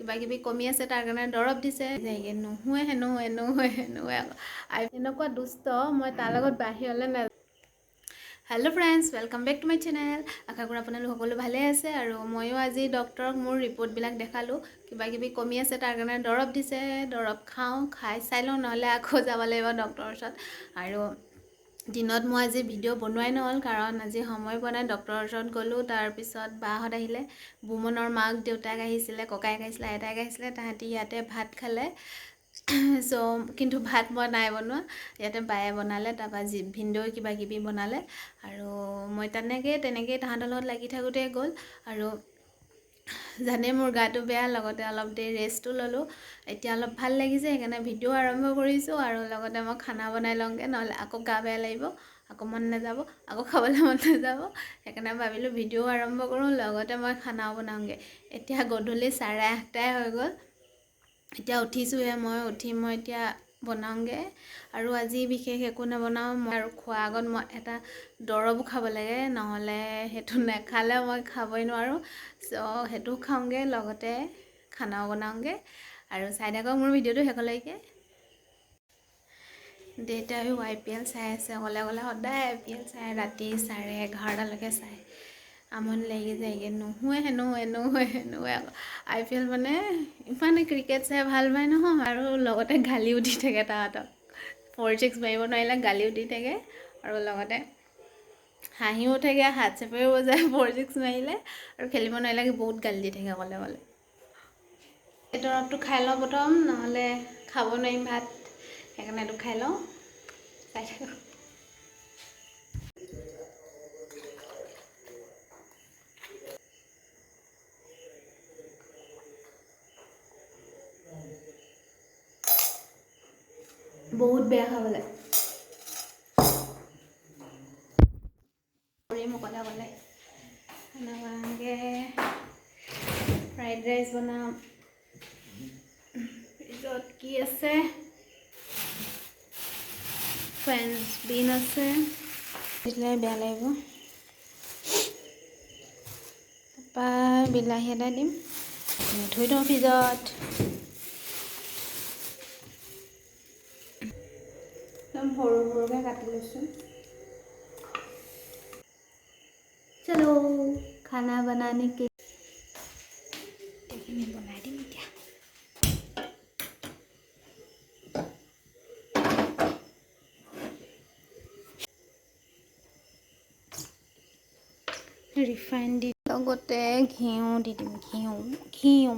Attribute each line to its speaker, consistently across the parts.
Speaker 1: কিবা কিবি কমি আছে তাৰ কাৰণে দৰৱ দিছে নুশুৱে এনেকুৱা দুষ্ট মই তাৰ লগত বাহিৰলৈ নাযাওঁ। Hello' friends, welcome back to my channel. আশা কৰোঁ আপোনালোক সকলো ভালে আছে আৰু ময়ো আজি ডক্টৰক মোৰ ৰিপৰ্টবিলাক দেখালোঁ। কিবা কিবি কমি আছে তাৰ কাৰণে দৰৱ দিছে, দৰৱ খাই চাই লওঁ, নহ'লে আকৌ যাব লাগিব ডক্টৰৰ ওচৰত। আৰু দিনত মই আজি ভিডিঅ' বনোৱাই নহ'ল কাৰণ আজি সময় পোৱা নাই। ডক্টৰৰ ওচৰত গ'লোঁ, তাৰপিছত বাহঁত আহিলে, বুমনৰ মাক দেউতাক আহিছিলে, ককায়েক আহিছিলে, আইতাক আহিছিলে, তাহাঁতি ইয়াতে ভাত খালে। কিন্তু ভাত মই নাই বনোৱা, ইয়াতে বায়ে বনালে, তাৰপৰা ভিনদেউৱে কিবা কিবি বনালে আৰু মই তেনেকেই তাহাঁতৰ লগত লাগি থাকোঁতে গ'ল। আৰু জানে মোৰ গাটো বেয়া, লগতে অলপ দেৰি ৰেষ্টো ল'লোঁ। এতিয়া অলপ ভাল লাগিছে, সেইকাৰণে ভিডিঅ' আৰম্ভ কৰিছোঁ আৰু লগতে মই খানা বনাই লওঁগৈ, নহ'লে আকৌ গা বেয়া লাগিব, আকৌ মন নাযাব, আকৌ খাবলৈ মন নাযাব। সেইকাৰণে ভাবিলোঁ ভিডিঅ' আৰম্ভ কৰোঁ, লগতে মই খানাও বনাওঁগৈ। এতিয়া গধূলি 8:30 হৈ গ'ল। এতিয়া উঠিছোঁহে, মই এতিয়া বনাওঁগৈ। আৰু আজি বিশেষ একো নবনাওঁ মই, আৰু খোৱাৰ আগত মই এটা দৰৱো খাব লাগে, নহ'লে সেইটো নেখালে মই খাবই নোৱাৰোঁ। সেইটো খাওঁগৈ, লগতে খানাও বনাওঁগৈ। আৰু চাই থাকক মোৰ ভিডিঅ'টো শেষলৈকে। দেউতাইও IPL চাই আছে, অকলে সদায় IPL চাই, ৰাতি 11:30লৈকে চাই। আমনি লাগি যায়গৈ, নুশুৱে আকৌ। IPL মানে ইমানে ক্ৰিকেট চাই ভাল পায় নহয়, আৰু লগতে গালিও দি থাকে তাহাঁতক। 4-6 মাৰিব নোৱাৰিলে গালিও দি থাকে, আৰু লগতে হাঁহিও থাকে, হাত চেপেও বজায় 4-6 মাৰিলে, আৰু খেলিব নোৱাৰিলে বহুত গালি দি থাকে অকলে। এই দৰৱটো খাই লওঁ প্ৰথম, নহ'লে খাব নোৱাৰিম ভাত, সেইকাৰণে এইটো খাই লওঁ। চাই থাকক। বহুত বেয়া খাবলৈ কৰিম অকলে খানা বনাওঁগৈ। ফ্ৰাইড ৰাইচ বনাম। ফ্ৰিজত কি আছে, ফ্ৰেঞ্চ বিন আছে, দিলে বেয়া লাগিব। তাৰপৰা বিলাহী এটা দিম, থৈ দিওঁ ফ্ৰিজত। একদম সৰুকৈ কাটি লৈছোঁ। চলো খানা বনানে কি এইখিনি বনাই দিম এতিয়া। ৰিফাইন দি লগতে ঘিউ দি দিম, ঘিউ।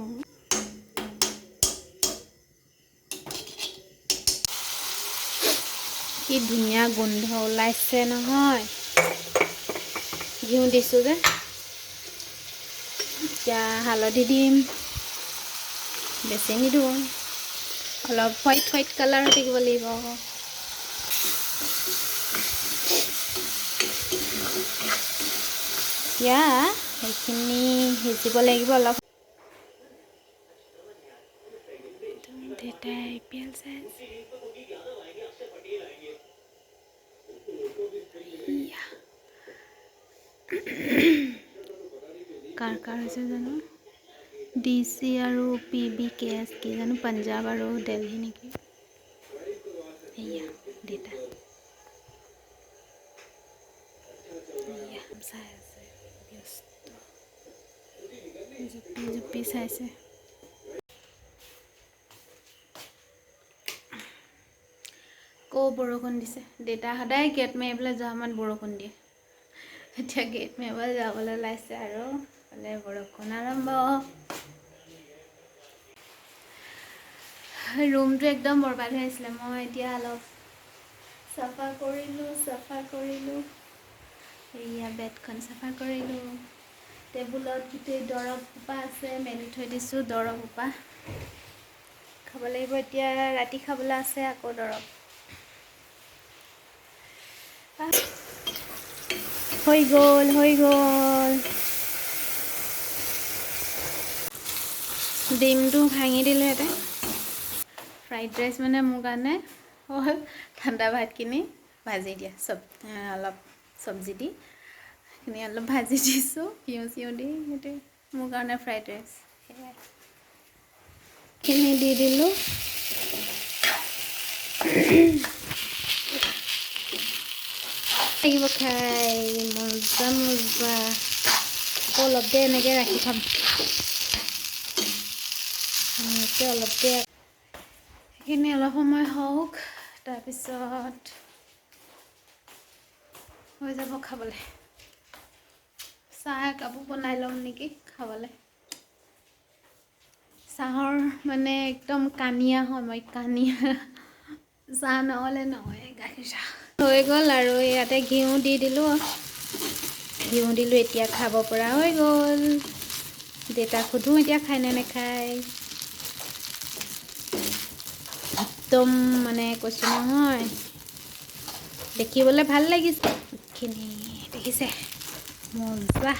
Speaker 1: কি ধুনীয়া গোন্ধ ওলাইছে নহয়, ঘিউ দিছোঁ যে। এতিয়া হালধি দিম, বেছি নিদিওঁ, অলপ হোৱাইট কালাৰ হৈ থাকিব লাগিব। এতিয়া সেইখিনি সিজিব লাগিব অলপ। দেউতাই IPL চাই আছে। কাৰ হৈছে জানো, DC আৰু PBKS কি জানো, পাঞ্জাৱ আৰু দিল্লী নেকি। এয়া দেউতা চাই আছে, ব্যস্ত, জুপি চাইছে। বৰষুণ দিছে, দেউতা সদায় গেট মাৰিবলৈ যোৱা সময়ত বৰষুণ দিয়ে। এতিয়া গেট মাৰিবলৈ যাবলৈ ওলাইছে আৰু বোলে বৰষুণ আৰম্ভ। ৰুমটো একদম বৰবাদ হৈ আছিলে, মই এতিয়া অলপ চাফা কৰিলোঁ। এয়া বেডখন চাফা কৰিলোঁ, টেবুলত গোটেই দৰৱ সোপা আছে, মেলি থৈ দিছোঁ দৰৱ সোপা। খাব লাগিব এতিয়া, ৰাতি খাবলৈ আছে আকৌ দৰৱ। হৈ গ'ল। ডিমটো ভাঙি দিলোঁ ইয়াতে। ফ্ৰাইড ৰাইচ মানে মোৰ কাৰণে হ'ল ঠাণ্ডা ভাতখিনি ভাজি দিয়া, অলপ চব্জি দি সেইখিনি অলপ ভাজি দিছোঁ, ঘিউ দি। সেইটো মোৰ কাৰণে ফ্ৰাইড ৰাইচ। সেয়াই খিনি দি দিলোঁ। লাগিব খাই মজা মজা। অলপ দেৰি এনেকৈ ৰাখি থ'ম। অলপ দেৰি সেইখিনি অলপ সময় হওক, তাৰপিছত হৈ যাব খাবলৈ। চাহ একাপো বনাই ল'ম নেকি খাবলৈ। চাহৰ মানে একদম কানিয়া হয় মই, কানিয়া। চাহ নহ'লে নহয়, গাখীৰ চাহ হৈ গ'ল আৰু ইয়াতে ঘিউ দি দিলোঁ। ঘিউ দিলোঁ, এতিয়া খাব পৰা হৈ গ'ল। দেউতাক সোধোঁ এতিয়া খায় নে নাখায়। একদম মানে কৈছোঁ নহয়, দেখিবলৈ ভাল লাগিছে খিনি, দেখিছে মজা।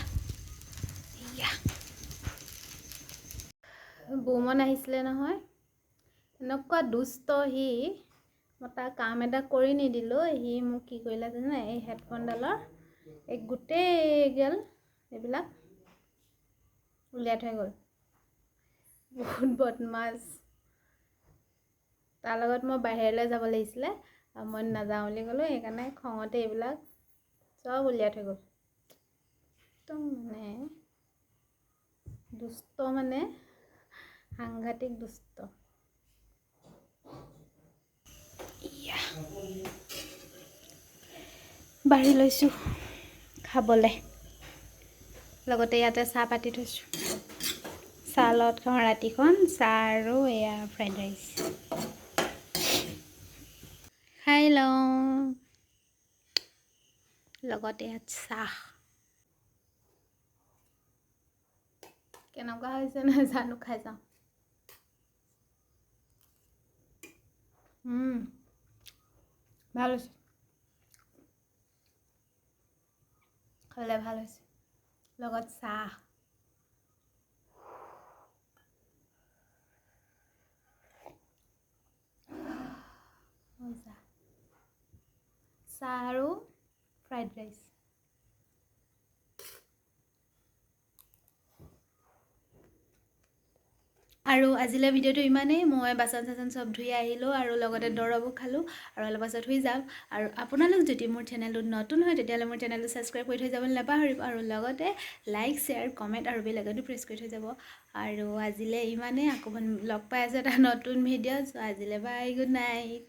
Speaker 1: বৌমন আহিছিলে নহয়, এনেকুৱা দুষ্ট সি। মই তাৰ কাম এটা কৰি নিদিলোঁ, সি মোক কি কৰিলে জানে, এই হেডফোনডালৰ এই গোটেইগাল এইবিলাক উলিয়াই থৈ গ'ল। বহুত বদমাছ। তাৰ লগত মই বাহিৰলৈ যাব লাগিছিলে আৰু মই নাযাওঁ বুলি ক'লোঁ, সেইকাৰণে খঙতে এইবিলাক চব উলিয়াই থৈ গ'ল। একদম মানে দুষ্ট, মানে সাংঘাতিক দুষ্ট। বাঢ়ি লৈছোঁ খাবলৈ, লগতে ইয়াতে চাহ পাতি থৈছোঁ। চাহ লগত খাওঁ ৰাতিখন, চাহ আৰু এয়া ফ্ৰাইড ৰাইচ। খাই লওঁ, লগতে ইয়াত চাহ। কেনেকুৱা হৈছে নাজানো, খাই চাওঁ। ভাল হৈছে, খালে ভাল হৈছে, লগত চাহ। মজা। চাহ আৰু ফ্ৰাইড ৰাইচ। আৰু আজিলৈ ভিডিঅ'টো ইমানেই। মই বাচন চাচন চব ধুই আহিলোঁ আৰু লগতে দৰৱো খালোঁ আৰু অলপ পাছত শুই যাম। আৰু আপোনালোক যদি মোৰ চেনেলটোত নতুন হয়, তেতিয়াহ'লে মোৰ চেনেলটো ছাবস্ক্ৰাইব কৰি থৈ যাবলৈ নাপাহৰিব, আৰু লগতে লাইক, শ্বেয়াৰ, কমেণ্ট আৰু বেল আইকনটো প্ৰেছ কৰি থৈ যাব। আৰু আজিলৈ ইমানেই। আকৌ লগ পাই আছোঁ এটা নতুন ভিডিঅ'। চ' আজিলৈ বাই, গুড নাইট।